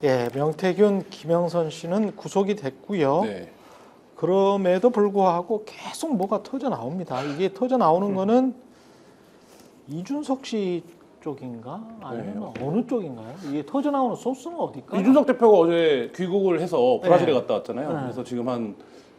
예, 명태균, 김영선 씨는 구속이 됐고요. 네. 그럼에도 불구하고 계속 뭐가 터져 나옵니다. 이게 터져 나오는 거는 이준석 씨 쪽인가? 아니면 어느 쪽인가요? 이게 터져 나오는 소스는 어디일까요? 이준석 대표가 어제 귀국을 해서 브라질에 네. 갔다 왔잖아요. 네. 그래서 지금 한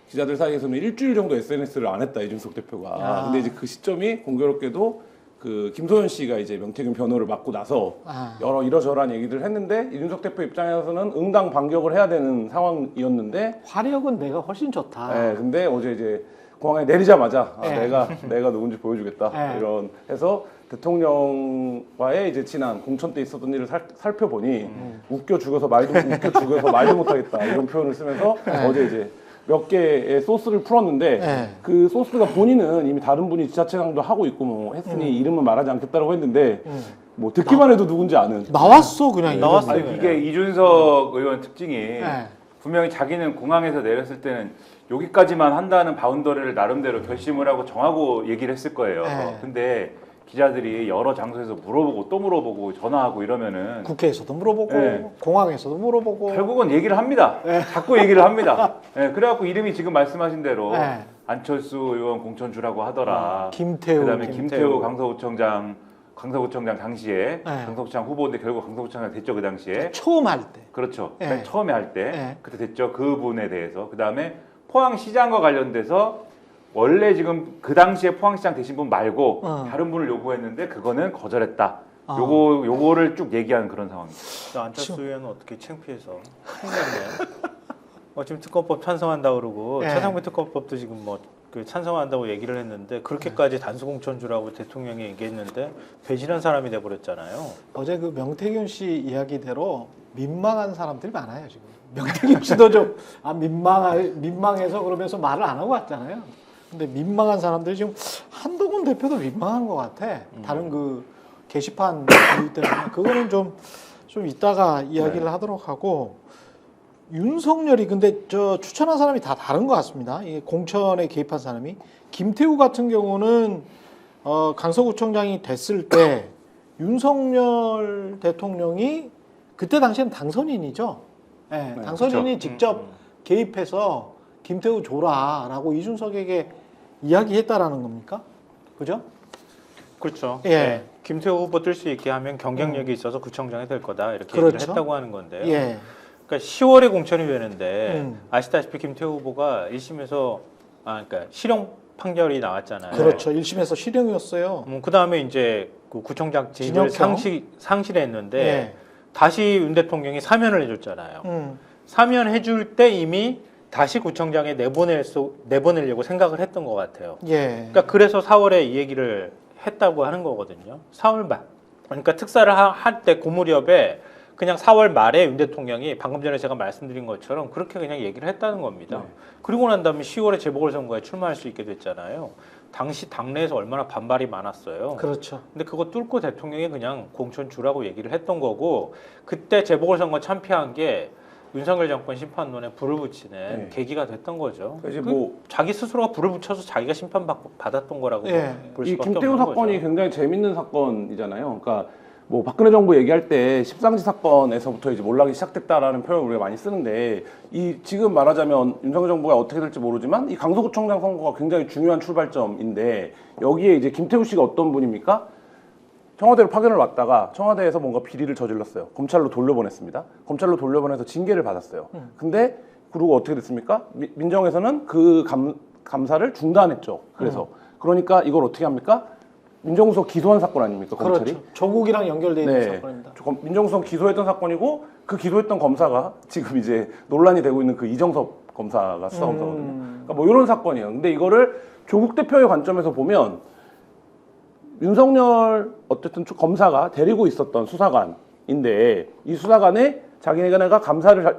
기자들 사이에서는 일주일 정도 SNS를 안 했다, 이준석 대표가. 아. 근데 이제 그 시점이 공교롭게도 그 김소연 씨가 이제 명태균 변호를 맡고 나서 여러 이러저러한 얘기들을 했는데, 이준석 대표 입장에서는 응당 반격을 해야 되는 상황이었는데, 화력은 내가 훨씬 좋다. 네, 근데 어제 이제 공항에 내리자마자 네. 내가 누군지 보여주겠다, 네. 이런 해서 대통령과의 이제 지난 공천 때 있었던 일을 살펴보니 웃겨 죽어서 말도 못하겠다, 이런 표현을 쓰면서 어제 이제 몇 개의 소스를 풀었는데, 네. 그 소스가 본인은 이미 다른 분이 지자체장도 하고 있고 뭐 했으니 이름은 말하지 않겠다라고 했는데, 뭐 듣기만 해도 누군지 아는. 나왔어 그냥. 나왔어요. 이름이. 이게 이준석 의원 특징이 네. 분명히 자기는 공항에서 내렸을 때는 여기까지만 한다는 바운더리를 나름대로 결심을 하고 정하고 얘기를 했을 거예요. 네. 근데 기자들이 여러 장소에서 물어보고 또 물어보고 전화하고 이러면은 국회에서도 물어보고 네. 공항에서도 물어보고 결국은 얘기를 합니다. 자꾸 얘기를 합니다. 그래갖고 이름이 지금 말씀하신 대로 네. 안철수 의원 공천 주라고 하더라. 김태우, 그다음에 김태우 강서구청장 당시에 네. 강서구청 후보인데 결국 강서구청장 됐죠, 그 당시에. 처음 할 때. 그렇죠. 네. 맨 처음에 할 때 네. 그때 됐죠. 그 부분에 대해서. 그다음에 포항시장과 관련돼서 원래 지금 그 당시에 포항시장 되신 분 말고 다른 분을 요구했는데 그거는 거절했다. 요거를 쭉 얘기하는 그런 상황입니다. 안철수 의원은 어떻게 창피해서 지금 특검법 찬성한다 그러고 네. 최상비 특검법도 지금 그 찬성한다고 얘기를 했는데 그렇게까지 단수공천주라고 대통령이 얘기했는데 배신한 사람이 돼버렸잖아요. 어제 그 명태균 씨 이야기대로 민망한 사람들이 많아요 지금. 명태균 씨도 좀 민망해서 그러면서 말을 안 하고 왔잖아요. 근데 민망한 사람들이 지금 한동훈 대표도 민망한 것 같아. 다른 그 게시판 이유 때문에. 그거는 좀 이따가 이야기를 하도록 하고, 윤석열이 근데 저 추천한 사람이 다 다른 것 같습니다. 이 공천에 개입한 사람이. 김태우 같은 경우는 강서구청장이 됐을 때 윤석열 대통령이 그때 당시에는 당선인이죠. 네, 네, 당선인이 직접 개입해서 김태우 줘라라고 이준석에게 이야기했다라는 겁니까? 그죠? 그렇죠. 예. 네. 김태우 후보 뜰 수 있게 하면 경쟁력이 있어서 구청장이 될 거다 이렇게 그렇죠. 얘기를 했다고 하는 건데요. 예. 그러니까 10월에 공천이 되는데 아시다시피 아시다시피 김태우 후보가 1심에서 그러니까 실형 판결이 나왔잖아요. 그렇죠. 1심에서 실형이었어요. 그 다음에 이제 그 구청장 직을 진역형? 상실했는데 예. 다시 윤 대통령이 사면을 해줬잖아요. 사면해줄 때 이미 다시 구청장에 내보내려고 생각을 했던 것 같아요. 예. 그러니까 그래서 4월에 이 얘기를 했다고 하는 거거든요. 4월 말. 그러니까 특사를 할 때 그 무렵에 그냥 4월 말에 윤 대통령이 방금 전에 제가 말씀드린 것처럼 그렇게 그냥 얘기를 했다는 겁니다. 네. 그리고 난 다음에 10월에 재보궐선거에 출마할 수 있게 됐잖아요. 당시 당내에서 얼마나 반발이 많았어요. 그렇죠. 근데 그거 뚫고 대통령이 그냥 공천 주라고 얘기를 했던 거고, 그때 재보궐선거 참패한 게 윤석열 정권 심판론에 불을 붙이는 계기가 됐던 거죠. 이제 뭐 자기 스스로가 불을 붙여서 자기가 심판받았던 거라고 볼 이 수밖에 김태우 없는 사건이 거죠. 굉장히 재밌는 사건이잖아요. 그러니까 뭐 박근혜 정부 얘기할 때 십상시 사건에서부터 이제 몰락이 시작됐다라는 표현을 우리가 많이 쓰는데, 이 지금 말하자면 윤석열 정부가 어떻게 될지 모르지만 이 강서구청장 선거가 굉장히 중요한 출발점인데, 여기에 이제 김태우 씨가 어떤 분입니까? 청와대로 파견을 왔다가 청와대에서 뭔가 비리를 저질렀어요. 검찰로 돌려보냈습니다. 검찰로 돌려보내서 징계를 받았어요. 근데 그리고 어떻게 됐습니까? 민정에서는 그 감사를 중단했죠. 그래서 그러니까 이걸 어떻게 합니까? 민정수석 기소한 사건 아닙니까? 검찰이? 그렇죠. 조국이랑 연결되어 있는 사건입니다. 민정수석 기소했던 사건이고, 그 기소했던 검사가 지금 이제 논란이 되고 있는 그 이정섭 검사가 수사 검사거든요. 그러니까 뭐 이런 사건이에요. 근데 이거를 조국 대표의 관점에서 보면 윤석열 어쨌든 검사가 데리고 있었던 수사관인데, 이 수사관에 자기네가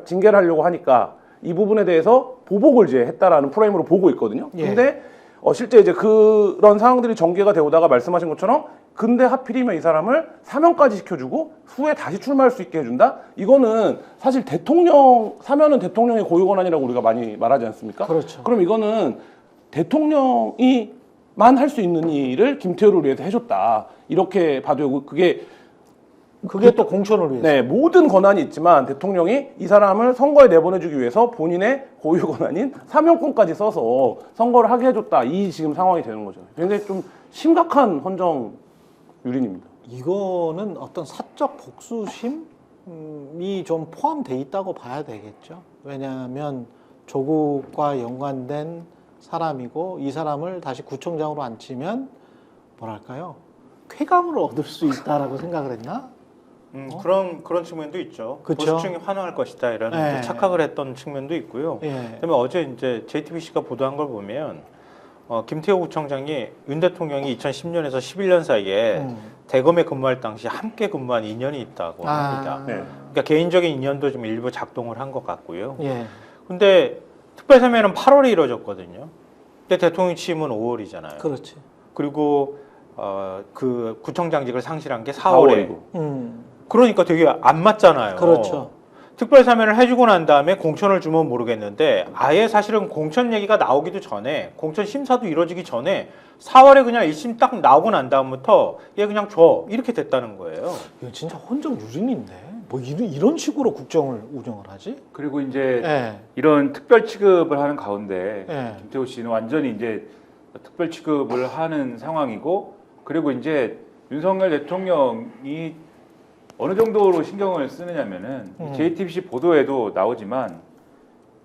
징계를 하려고 하니까 이 부분에 대해서 보복을 이제 했다라는 프레임으로 보고 있거든요. 근데 실제 이제 그런 상황들이 전개가 되오다가 말씀하신 것처럼, 근데 하필이면 이 사람을 사면까지 시켜주고 후에 다시 출마할 수 있게 해준다? 이거는 사실 사면은 대통령의 고유 권한이라고 우리가 많이 말하지 않습니까? 그렇죠. 그럼 이거는 대통령이 할 수 있는 일을 김태우를 위해서 해줬다, 이렇게 봐도 되고, 그게 그게 또 공천을 위해서. 네, 모든 권한이 있지만 대통령이 이 사람을 선거에 내보내주기 위해서 본인의 고유 권한인 사면권까지 써서 선거를 하게 해줬다. 이 지금 상황이 되는 거죠. 굉장히 좀 심각한 헌정 유린입니다. 이거는 어떤 사적 복수심이 좀 포함돼 있다고 봐야 되겠죠. 왜냐하면 조국과 연관된 사람이고 이 사람을 다시 구청장으로 앉히면 뭐랄까요? 쾌감을 얻을 수 있다라고 생각을 했나? 그런 측면도 있죠. 그쵸? 보수층이 환호할 것이다 이런 네. 이제 착각을 했던 측면도 있고요. 예. 그다음에 어제 이제 JTBC가 보도한 걸 보면 김태호 구청장이 윤 대통령이 2010년에서 11년 사이에 대검에 근무할 당시 함께 근무한 인연이 있다고 합니다. 네. 그러니까 개인적인 인연도 좀 일부 작동을 한 것 같고요. 예. 근데 특별사면은 8월에 이루어졌거든요. 근데 대통령 취임은 5월이잖아요. 그렇지. 그리고 그 구청장직을 상실한 게 4월에. 4월이고. 그러니까 되게 안 맞잖아요. 그렇죠. 특별사면을 해주고 난 다음에 공천을 주면 모르겠는데 아예 사실은 공천 얘기가 나오기도 전에 공천 심사도 이루어지기 전에 4월에 그냥 1심 딱 나오고 난 다음부터 얘 그냥 줘 이렇게 됐다는 거예요. 이거 진짜 헌정 유린인데 뭐 이런 식으로 국정을 운영을 하지? 그리고 이제 예. 이런 특별 취급을 하는 가운데 예. 김태호 씨는 완전히 이제 특별 취급을 하는 상황이고, 그리고 이제 윤석열 대통령이 어느 정도로 신경을 쓰느냐면은 JTBC 보도에도 나오지만,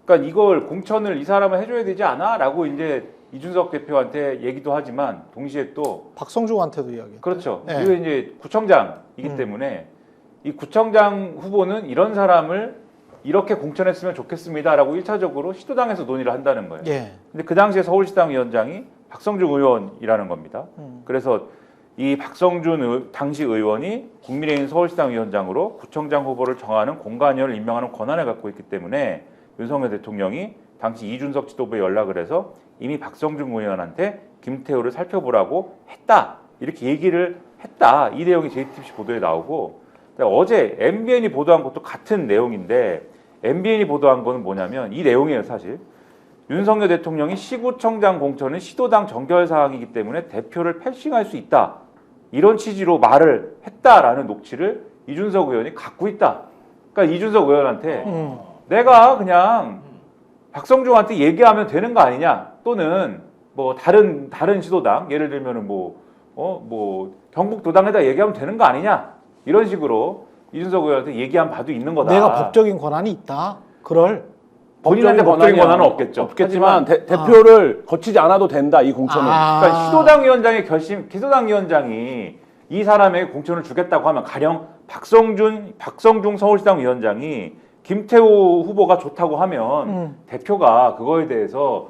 그러니까 이걸 공천을 이 사람을 해줘야 되지 않아?라고 이제 이준석 대표한테 얘기도 하지만 동시에 또 박성중한테도 이야기. 그렇죠. 네. 이게 이제 구청장이기 때문에 이 구청장 후보는 이런 사람을 이렇게 공천했으면 좋겠습니다라고 1차적으로 시도당에서 논의를 한다는 거예요. 예. 근데 그 당시에 서울시당 위원장이 박성준 의원이라는 겁니다. 그래서 이 박성준 당시 의원이 국민의힘 서울시당 위원장으로 구청장 후보를 정하는 공관위원을 임명하는 권한을 갖고 있기 때문에 윤석열 대통령이 당시 이준석 지도부에 연락을 해서 이미 박성준 의원한테 김태호를 살펴보라고 했다. 이렇게 얘기를 했다. 이 내용이 JTBC 보도에 나오고, 어제 MBN이 보도한 것도 같은 내용인데, MBN이 보도한 거는 뭐냐면 이 내용이에요, 사실. 윤석열 대통령이 시구청장 공천은 시도당 정결 사항이기 때문에 대표를 패싱할 수 있다. 이런 취지로 말을 했다라는 녹취를 이준석 의원이 갖고 있다. 그러니까 이준석 의원한테 내가 그냥 박성중한테 얘기하면 되는 거 아니냐? 또는 뭐 다른 시도당, 예를 들면은 뭐 경북도당에다 얘기하면 되는 거 아니냐? 이런 식으로 이준석 의원한테 얘기한 바도 있는 거다. 내가 법적인 권한이 있다. 그럴. 본인한테 법적인 권한은 없겠죠. 없겠지만 대표를 거치지 않아도 된다, 이 공천은. 그러니까 시도당 위원장의 결심, 기소당 위원장이 이 사람에게 공천을 주겠다고 하면 가령 박성중 서울시당 위원장이 김태호 후보가 좋다고 하면 대표가 그거에 대해서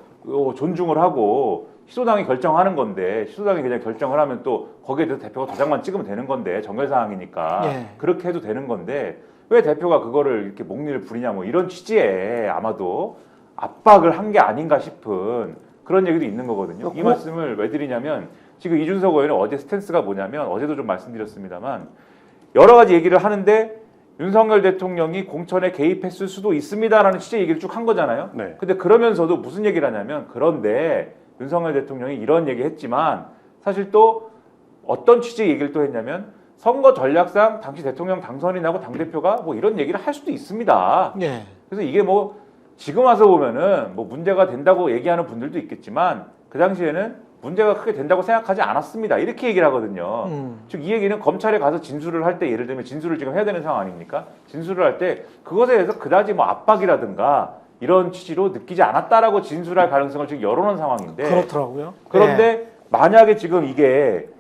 존중을 하고 시도당이 결정하는 건데, 시도당이 그냥 결정을 하면 또 거기에 대해서 대표가 도장만 찍으면 되는 건데, 정결사항이니까 예. 그렇게 해도 되는 건데 왜 대표가 그거를 이렇게 목리를 부리냐, 뭐 이런 취지에 아마도 압박을 한 게 아닌가 싶은 그런 얘기도 있는 거거든요. 이 말씀을 왜 드리냐면, 지금 이준석 의원의 어제 스탠스가 뭐냐면, 어제도 좀 말씀드렸습니다만 여러 가지 얘기를 하는데 윤석열 대통령이 공천에 개입했을 수도 있습니다라는 취지의 얘기를 쭉 한 거잖아요. 네. 근데 그러면서도 무슨 얘기를 하냐면, 그런데 윤석열 대통령이 이런 얘기 했지만 사실 또 어떤 취지의 얘기를 또 했냐면, 선거 전략상 당시 대통령 당선이 나고 당대표가 뭐 이런 얘기를 할 수도 있습니다. 예. 그래서 이게 뭐 지금 와서 보면은 뭐 문제가 된다고 얘기하는 분들도 있겠지만 그 당시에는 문제가 크게 된다고 생각하지 않았습니다. 이렇게 얘기를 하거든요. 즉 이 얘기는 검찰에 가서 진술을 할 때, 예를 들면 진술을 지금 해야 되는 상황 아닙니까? 진술을 할 때 그것에 대해서 그다지 뭐 압박이라든가 이런 취지로 느끼지 않았다라고 진술할 가능성을 지금 열어놓은 상황인데, 그렇더라고요. 그런데 예. 만약에 지금 이게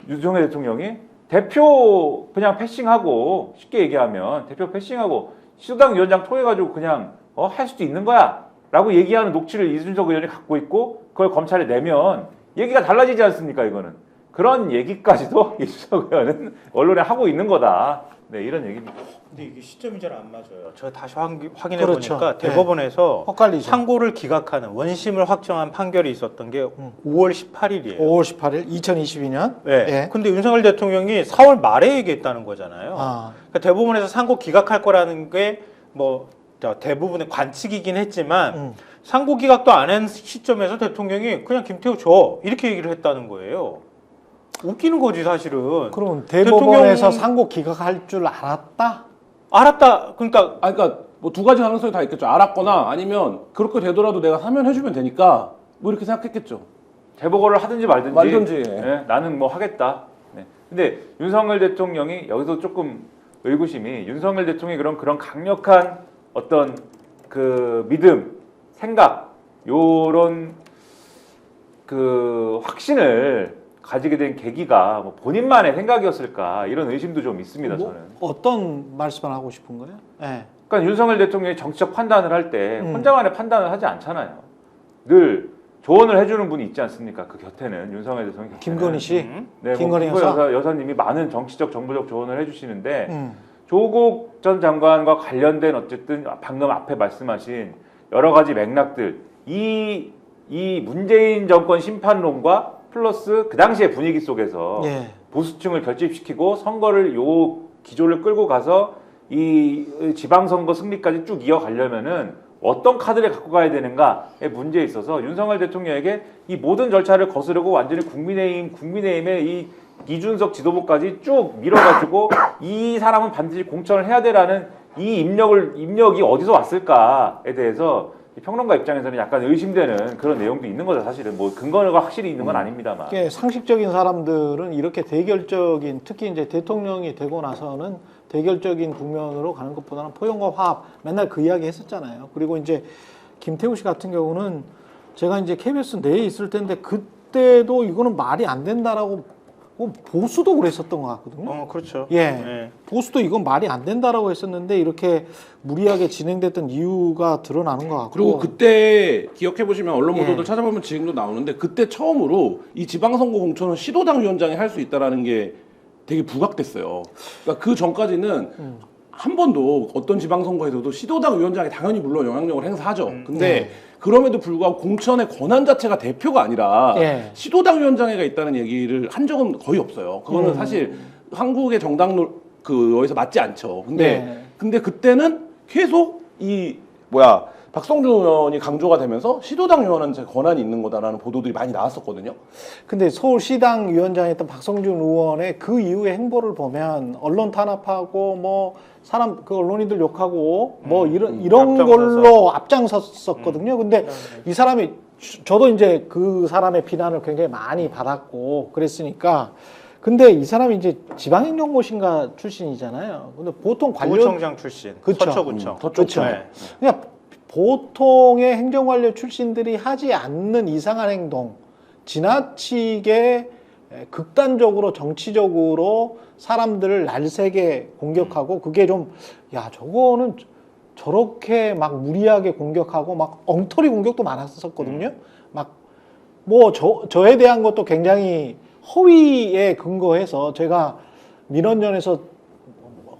윤석열 대통령이 대표 그냥 패싱하고, 쉽게 얘기하면 대표 패싱하고 시도당 위원장 통해가지고 그냥 할 수도 있는 거야 라고 얘기하는 녹취를 이준석 의원이 갖고 있고 그걸 검찰에 내면 얘기가 달라지지 않습니까? 이거는 그런 얘기까지도 이준석 의원은 언론에 하고 있는 거다. 네, 이런 얘기입니다. 근데 이게 시점이 잘 안 맞아요. 제가 다시 확인해 그렇죠. 보니까 대법원에서 헷갈리죠. 상고를 기각하는 원심을 확정한 판결이 있었던 게 5월 18일이에요. 5월 18일 2022년. 네. 예. 근데 윤석열 대통령이 4월 말에 얘기했다는 거잖아요. 아. 그러니까 대법원에서 상고 기각할 거라는 게 뭐 대부분의 관측이긴 했지만 상고 기각도 안 한 시점에서 대통령이 그냥 김태호 줘 이렇게 얘기를 했다는 거예요. 웃기는 거지 사실은. 그럼 대법원에서 대통령- 상고 기각할 줄 알았다? 알았다. 그러니까 그러니까 뭐 두 가지 가능성이 다 있겠죠. 알았거나 아니면 그렇게 되더라도 내가 사면해주면 되니까 뭐 이렇게 생각했겠죠. 재보고를 하든지 말든지, 말든지. 예, 나는 뭐 하겠다. 네. 근데 윤석열 대통령이 여기서 조금 의구심이 윤석열 대통령이 그런 강력한 어떤 그 믿음, 생각 요런 그 확신을 가지게 된 계기가 뭐 본인만의 생각이었을까 이런 의심도 좀 있습니다. 뭐, 저는. 어떤 말씀을 하고 싶은 거예요? 예. 그러니까 윤석열 대통령이 정치적 판단을 할 때 음. 혼자만의 판단을 하지 않잖아요. 늘 조언을 해주는 분이 있지 않습니까? 그 곁에는 윤석열 대통령 곁에는. 김건희 씨, 네, 김건희 김건희 여사? 여사님이 많은 정치적 정보적 조언을 해주시는데 음. 조국 전 장관과 관련된 어쨌든 방금 앞에 말씀하신 여러 가지 맥락들 이 문재인 정권 심판론과 플러스 그 당시의 분위기 속에서 예. 보수층을 결집시키고 선거를 요 기조를 끌고 가서 이 지방선거 승리까지 쭉 이어가려면은 어떤 카드를 갖고 가야 되는가의 문제에 있어서 윤석열 대통령에게 이 모든 절차를 거스르고 완전히 국민의힘의 이 이준석 지도부까지 쭉 밀어가지고 이 사람은 반드시 공천을 해야 되라는 이 입력이 어디서 왔을까에 대해서 평론가 입장에서는 약간 의심되는 그런 내용도 있는 거죠. 사실은 뭐 근거가 확실히 있는 건 아닙니다만. 이게 상식적인 사람들은 이렇게 대결적인, 특히 이제 대통령이 되고 나서는 대결적인 국면으로 가는 것보다는 포용과 화합, 맨날 그 이야기 했었잖아요. 그리고 이제 김태우 씨 같은 경우는 제가 이제 KBS 내에 있을 텐데 그때도 이거는 말이 안 된다라고 보수도 그랬었던 것 같거든요. 그렇죠. 예. 네. 보수도 이건 말이 안 된다라고 했었는데 이렇게 무리하게 진행됐던 이유가 드러나는 것 같고. 그리고 그때 기억해 보시면 언론 예. 보도들 찾아보면 지금도 나오는데 그때 처음으로 이 지방선거 공천은 시도당 위원장이 할 수 있다라는 게 되게 부각됐어요. 그러니까 그 전까지는 한 번도 어떤 지방선거에서도 시도당 위원장이 당연히 물론 영향력을 행사하죠. 근데 그럼에도 불구하고 공천의 권한 자체가 대표가 아니라 예. 시도당 위원장회가 있다는 얘기를 한 적은 거의 없어요. 그거는 사실 한국의 정당 그거에서 맞지 않죠. 근데 그때는 계속 박성준 의원이 강조가 되면서 시도당 의원한테 권한이 있는 거다라는 보도들이 많이 나왔었거든요. 근데 서울시당 위원장이었던 박성준 의원의 그 이후의 행보를 보면 언론 탄압하고 뭐 사람 그 언론인들 욕하고 뭐 이런 앞장서서. 걸로 앞장섰었거든요. 근데 이 사람이 저도 이제 그 사람의 비난을 굉장히 많이 받았고 그랬으니까 근데 이 사람이 이제 지방행정고시인가 출신이잖아요. 근데 보통 구청장 출신, 그쵸. 서초구청. 그렇죠. 네. 그냥 보통의 행정관료 출신들이 하지 않는 이상한 행동, 지나치게 극단적으로 정치적으로 사람들을 날새게 공격하고 그게 좀 저거는 저렇게 막 무리하게 공격하고 막 엉터리 공격도 많았었거든요. 막 뭐 저에 대한 것도 굉장히 허위에 근거해서 제가 민원연에서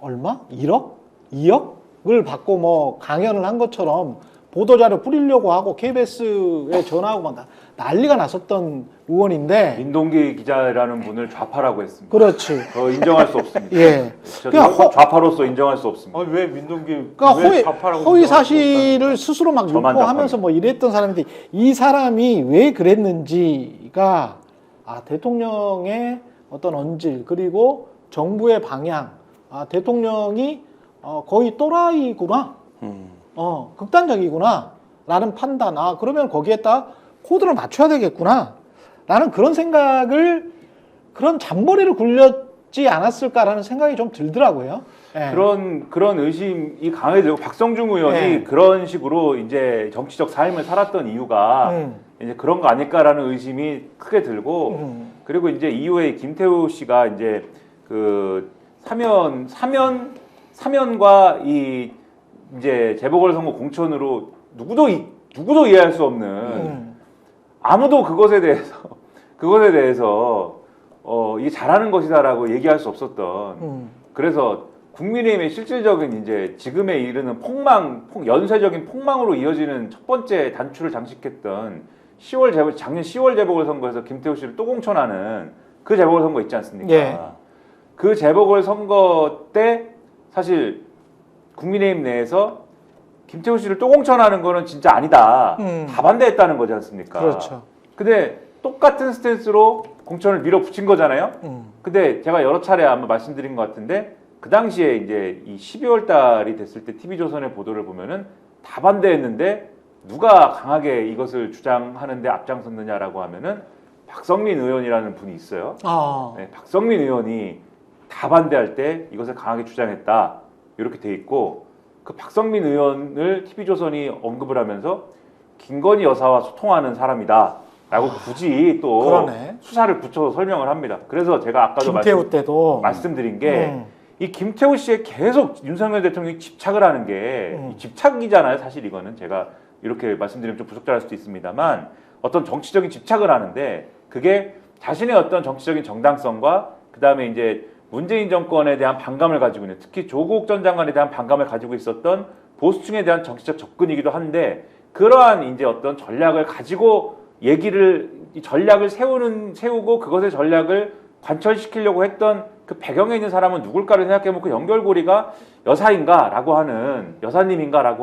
얼마? 1억? 2억을 받고 뭐 강연을 한 것처럼 보도자료 뿌리려고 하고 KBS에 전화하고 막 난리가 났었던 의원인데 민동기 기자라는 분을 좌파라고 했습니다. 그렇지. 인정할 수 없습니다. 예. 저도 그냥 좌파로서 인정할 수 없습니다. 아니 왜 민동기 그러니까 왜 좌파라고 허위 인정할 수 사실을 스스로 막 저만 유포하면서 뭐 이랬던 사람인데 이 사람이 왜 그랬는지가 대통령의 어떤 언질 그리고 정부의 방향 대통령이 거의 또라이구나 극단적이구나 라는 판단 그러면 거기에다 코드를 맞춰야 되겠구나 라는 그런 생각을 그런 잔머리를 굴렸지 않았을까라는 생각이 좀 들더라고요. 예. 그런 의심이 강해지고 박성중 의원이 네. 그런 식으로 이제 정치적 삶을 살았던 이유가 이제 그런 거 아닐까라는 의심이 크게 들고 그리고 이제 이후에 김태우 씨가 이제 그 사면과 이 이제 재보궐선거 공천으로 누구도 이해할 수 없는 아무도 그것에 대해서 이게 잘하는 것이다라고 얘기할 수 없었던 그래서 국민의힘의 실질적인 이제 지금에 이르는 연쇄적인 폭망으로 이어지는 첫 번째 단추를 장식했던 작년 10월 재보궐선거에서 김태우 씨를 또 공천하는 그 재보궐선거 있지 않습니까? 예. 그 재보궐선거 때 사실 국민의힘 내에서 김태우 씨를 또 공천하는 거는 진짜 아니다. 다 반대했다는 거지 않습니까? 그렇죠. 근데 똑같은 스탠스로 공천을 밀어붙인 거잖아요. 근데 제가 여러 차례 아마 말씀드린 것 같은데 그 당시에 이제 이 12월 달이 됐을 때 TV조선의 보도를 보면은 다 반대했는데 누가 강하게 이것을 주장하는데 앞장섰느냐라고 하면은 박성민 의원이라는 분이 있어요. 네, 박성민 의원이 다 반대할 때 이것을 강하게 주장했다. 이렇게 돼 있고 그 박성민 의원을 TV조선이 언급을 하면서 김건희 여사와 소통하는 사람이다. 라고 굳이 또 그러네. 수사를 붙여서 설명을 합니다. 그래서 제가 아까도 김태우 때도 말씀드린 게 이 김태우 씨에 계속 윤석열 대통령이 집착을 하는 게 집착이잖아요. 사실 이거는 제가 이렇게 말씀드리면 좀 부적절할 수도 있습니다만 어떤 정치적인 집착을 하는데 그게 자신의 어떤 정치적인 정당성과 그 다음에 이제 문재인 정권에 대한 반감을 가지고 있는 특히 조국 전 장관에 대한 반감을 가지고 있었던 보수층에 대한 정치적 접근이기도 한데 그러한 이제 어떤 전략을 가지고 이 전략을 세우고 그것의 전략을 관철시키려고 했던 그 배경에 있는 사람은 누굴까를 생각해보면 그 연결고리가 여사님인가라고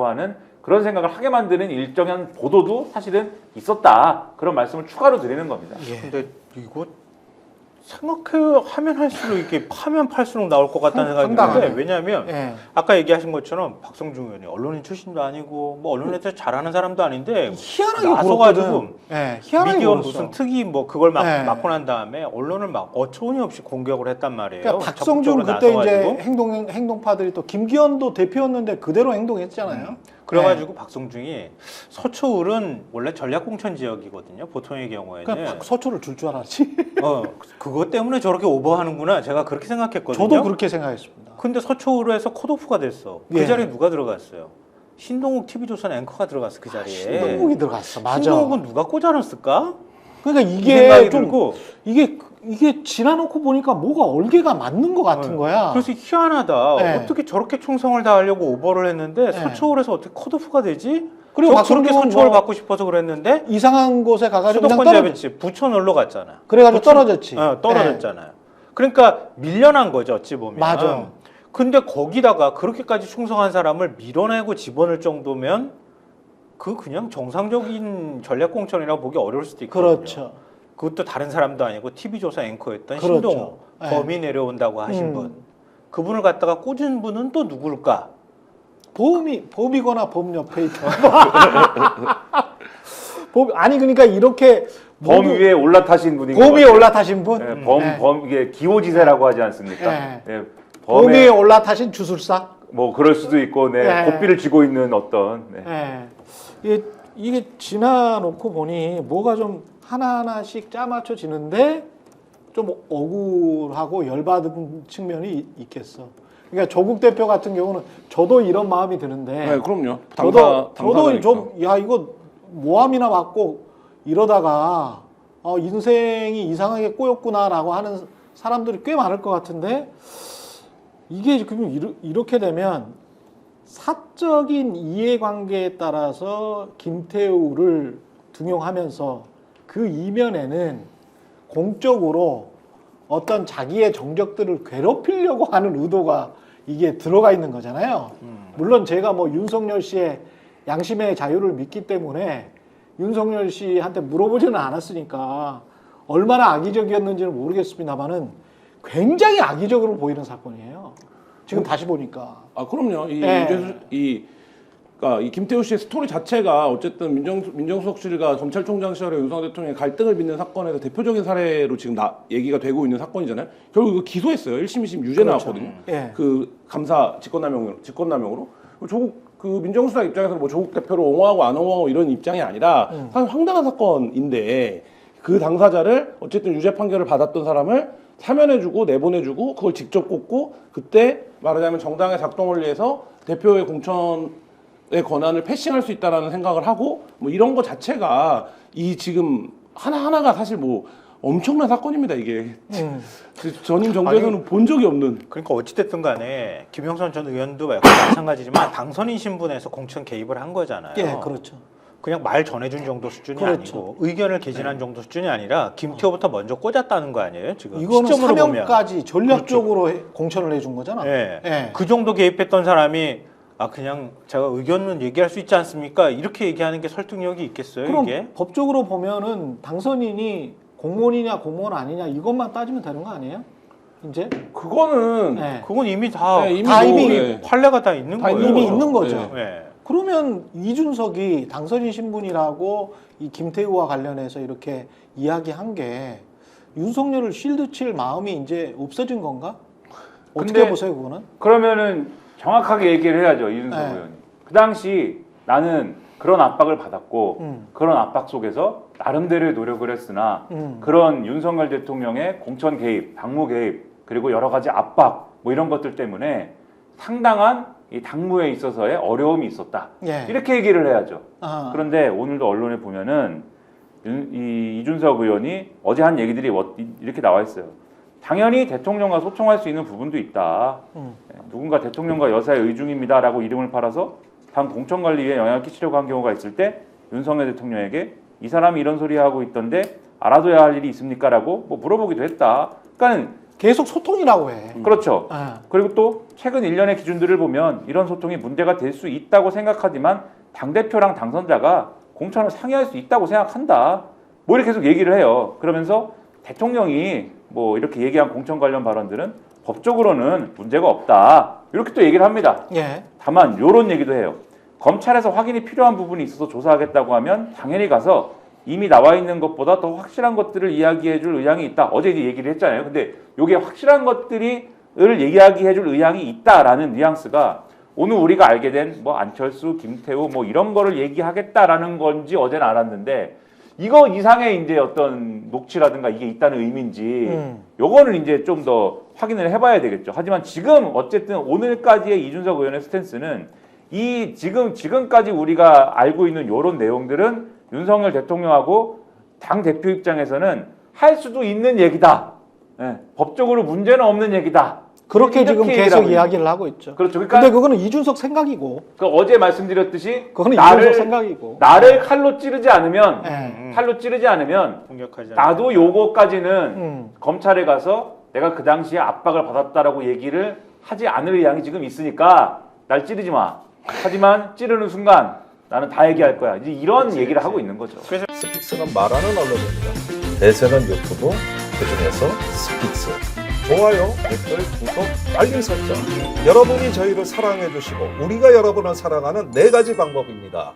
하는 그런 생각을 하게 만드는 일정한 보도도 사실은 있었다. 그런 말씀을 추가로 드리는 겁니다. 근데 이거 생각하면 할수록 이게 파면 팔수록 나올 것 같다는 생각이 드는데 왜냐하면 아까 얘기하신 것처럼 박성중 의원이 언론인 출신도 아니고 뭐 언론에서 잘하는 사람도 아닌데 희한하게 나서가지고 희한하게 미디어 굴었어. 무슨 특이 뭐 그걸 맡고 난 다음에 언론을 막 어처구니없이 공격을 했단 말이에요. 그러니까 박성중 그때 이제 행동파들이 또 김기현도 대표였는데 그대로 행동했잖아요. 그래가지고 박성중이 서초울은 원래 전략공천 지역이거든요. 보통의 경우에는. 그러니까 서초를 줄 줄 알았지. 그것 때문에 저렇게 오버하는구나. 제가 그렇게 생각했거든요. 저도 그렇게 생각했습니다. 근데 서초울에서 컷오프가 됐어. 그 자리에 누가 들어갔어요? 신동욱 TV조선 앵커가 들어갔어. 그 자리에. 신동욱이 들어갔어. 맞아. 신동욱은 누가 꽂아놨을까? 그러니까 이 이게 생각이 좀 들고 이게 지나놓고 보니까 뭐가 얼개가 맞는 것 같은 거야. 그래서 희한하다. 어떻게 저렇게 충성을 다하려고 오버를 했는데 서초울에서 어떻게 컷오프가 되지? 그리고 저 그렇게 박성중은 서초울 뭐 받고 싶어서 그랬는데 이상한 곳에 가가지고 그냥 수도권 재배치 부천 놀러 갔잖아. 그래가지고 떨어졌지. 떨어졌잖아요. 그러니까 밀려난 거죠. 어찌 보면. 맞아. 근데 거기다가 그렇게까지 충성한 사람을 밀어내고 집어넣을 정도면 그냥 정상적인 전략공천이라고 보기 어려울 수도 있거든요. 그렇죠. 그것도 다른 사람도 아니고 TV조선 앵커였던 그렇죠. 신동욱 범이 내려온다고 하신 분. 그분을 갖다가 꽂은 분은 또 누굴까? 범이거나 범 옆에 있던. 아니 그러니까 이렇게 범 위에 올라타신 분인 범 위에 올라타신 분. 이게 기호지세라고 하지 않습니까? 범 위에 올라타신 주술사. 뭐 그럴 수도 있고, 고삐를 쥐고 있는 어떤. 이게 지나놓고 보니 뭐가 좀 하나하나씩 짜맞춰지는데 좀 억울하고 열받은 측면이 있겠어. 그러니까 조국 대표 같은 경우는 저도 이런 마음이 드는데. 그럼요. 저도 좀 이거 모함이나 맞고 이러다가 인생이 이상하게 꼬였구나라고 하는 사람들이 꽤 많을 것 같은데 이게 그럼 이렇게 되면 사적인 이해관계에 따라서 김태우를 등용하면서 그 이면에는 공적으로 어떤 자기의 정적들을 괴롭히려고 하는 의도가 이게 들어가 있는 거잖아요. 물론 제가 뭐 윤석열 씨의 양심의 자유를 믿기 때문에 윤석열 씨한테 물어보지는 않았으니까 얼마나 악의적이었는지는 모르겠습니다만은 굉장히 악의적으로 보이는 사건이에요. 지금 다시 보니까. 그럼요. 그러니까 이 김태우 씨의 스토리 자체가 어쨌든 민정수석실과 검찰총장 시절에 윤석열 대통령의 갈등을 빚는 사건에서 대표적인 사례로 지금 얘기가 되고 있는 사건이잖아요. 결국 이거 기소했어요. 1심, 2심 유죄 나왔거든요. 그 감사 직권남용으로. 그 민정수석 입장에서는 뭐 조국 대표를 옹호하고 안 옹호하고 이런 입장이 아니라 사실 황당한 사건인데 그 당사자를 어쨌든 유죄 판결을 받았던 사람을 사면해주고 내보내주고 그걸 직접 꼽고 그때 말하자면 정당의 작동 원리에서 대표의 공천의 권한을 패싱할 수 있다라는 생각을 하고 뭐 이런 거 자체가 이 지금 하나하나가 사실 뭐 엄청난 사건입니다 이게. 전임 정부에서는 본 적이 없는. 그러니까 어찌됐든 간에 김영선 전 의원도 마찬가지지만 당선인 신분에서 공천 개입을 한 거잖아요. 그렇죠. 그냥 말 전해준 정도 수준이 그렇죠. 아니고 의견을 개진한 정도 수준이 아니라 김태호부터 먼저 꽂았다는 거 아니에요? 지금 이거는 시점으로 사명까지 전략적으로 공천을 해준 거잖아. 그 정도 개입했던 사람이 그냥 제가 의견은 얘기할 수 있지 않습니까? 이렇게 얘기하는 게 설득력이 있겠어요? 그럼 이게? 법적으로 보면은 당선인이 공무원이냐 공무원 아니냐 이것만 따지면 되는 거 아니에요? 이제 그거는 네. 그건 이미 다 네, 다 이미 네. 판례가 다 있는 다 거예요. 이미 거죠. 있는 거죠. 네. 네. 그러면 이준석이 당선인 신분이라고 이 김태우와 관련해서 이렇게 이야기한 게 윤석열을 쉴드 칠 마음이 이제 없어진 건가? 어떻게 근데 보세요, 그거는? 그러면은 정확하게 얘기를 해야죠, 이준석 네. 의원이. 그 당시 나는 그런 압박을 받았고 그런 압박 속에서 나름대로의 노력을 했으나 그런 윤석열 대통령의 공천 개입, 당무 개입, 그리고 여러 가지 압박 뭐 이런 것들 때문에 상당한 이 당무에 있어서의 어려움이 있었다. 예. 이렇게 얘기를 해야죠. 아, 그런데 오늘도 언론에 보면은 이준석 의원이 어제 한 얘기들이 이렇게 나와 있어요. 당연히 대통령과 소통할 수 있는 부분도 있다. 누군가 대통령과 여사의 의중입니다라고 이름을 팔아서 당 공천관리에 영향을 끼치려고 한 경우가 있을 때 윤석열 대통령에게 이 사람이 이런 소리 하고 있던데 알아둬야 할 일이 있습니까라고 뭐 물어보기도 했다. 그러니까 계속 소통이라고 해. 그렇죠. 아, 그리고 또 최근 일련의 기준들을 보면 이런 소통이 문제가 될 수 있다고 생각하지만 당대표랑 당선자가 공천을 상의할 수 있다고 생각한다. 뭐 이렇게 계속 얘기를 해요. 그러면서 대통령이 뭐 이렇게 얘기한 공천 관련 발언들은 법적으로는 문제가 없다. 이렇게 또 얘기를 합니다. 예. 다만 이런 얘기도 해요. 검찰에서 확인이 필요한 부분이 있어서 조사하겠다고 하면 당연히 가서 이미 나와 있는 것보다 더 확실한 것들을 이야기해 줄 의향이 있다. 어제 이제 얘기를 했잖아요. 근데 이게 확실한 것들을 이야기해 줄 의향이 있다라는 뉘앙스가 오늘 우리가 알게 된 뭐 안철수, 김태우 뭐 이런 거를 얘기하겠다라는 건지 어제는 알았는데 이거 이상의 이제 어떤 녹취라든가 이게 있다는 의미인지 요거는 이제 좀 더 확인을 해봐야 되겠죠. 하지만 지금 어쨌든 오늘까지의 이준석 의원의 스탠스는 이 지금까지 우리가 알고 있는 요런 내용들은 윤석열 대통령하고 당 대표 입장에서는 할 수도 있는 얘기다. 예, 법적으로 문제는 없는 얘기다. 그렇게 이렇게 지금 얘기를 계속 하고 이야기를 하고 있죠. 그렇죠. 그러니까 근데 그거는 이준석 생각이고, 그 어제 말씀드렸듯이 그거는 이준석 생각이고. 나를 칼로 찌르지 않으면 예. 칼로 찌르지 않으면 공격하지 나도 요거까지는 음. 검찰에 가서 내가 그 당시에 압박을 받았다라고 얘기를 하지 않을 의향이 지금 있으니까 날 찌르지 마. 하지만 찌르는 순간 나는 다 얘기할 거야. 이제 이런 얘기를 하고 있는 거죠. 스픽스는 말하는 언론입니다. 대세는 유튜브, 그중에서 스픽스. 좋아요, 댓글, 구독, 알림 설정. 여러분이 저희를 사랑해 주시고 우리가 여러분을 사랑하는 4가지 방법입니다.